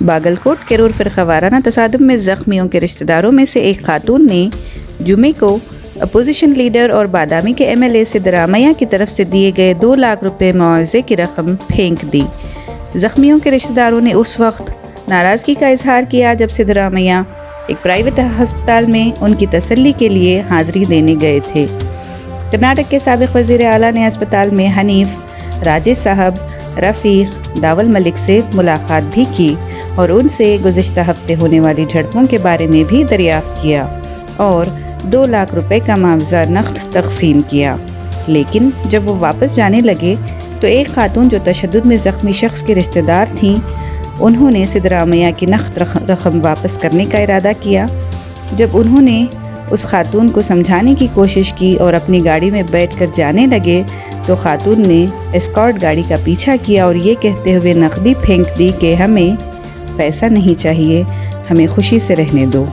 باگلکوٹ کرور فرقہ وارانہ تصادم میں زخمیوں کے رشتہ داروں میں سے ایک خاتون نے جمعے کو اپوزیشن لیڈر اور بادامی کے MLA سدرامیہ کی طرف سے دیے گئے 2 لاکھ روپے معاوضے کی رقم پھینک دی۔ زخمیوں کے رشتہ داروں نے اس وقت ناراضگی کا اظہار کیا جب سدرامیہ ایک پرائیویٹ ہسپتال میں ان کی تسلی کے لیے حاضری دینے گئے تھے۔ کرناٹک کے سابق وزیر اعلیٰ نے ہسپتال میں حنیف، راجیش صاحب، رفیق، داول ملک سے ملاقات بھی کی اور ان سے گزشتہ ہفتے ہونے والی جھڑپوں کے بارے میں بھی دریافت کیا اور 2 لاکھ روپے کا معاوضہ نقد تقسیم کیا۔ لیکن جب وہ واپس جانے لگے تو ایک خاتون جو تشدد میں زخمی شخص کے رشتہ دار تھیں، انہوں نے سدرامیہ کی نقد رقم واپس کرنے کا ارادہ کیا۔ جب انہوں نے اس خاتون کو سمجھانے کی کوشش کی اور اپنی گاڑی میں بیٹھ کر جانے لگے تو خاتون نے اسکارٹ گاڑی کا پیچھا کیا اور یہ کہتے ہوئے نقدی پھینک دی کہ ہمیں پیسہ نہیں چاہیے، ہمیں خوشی سے رہنے دو۔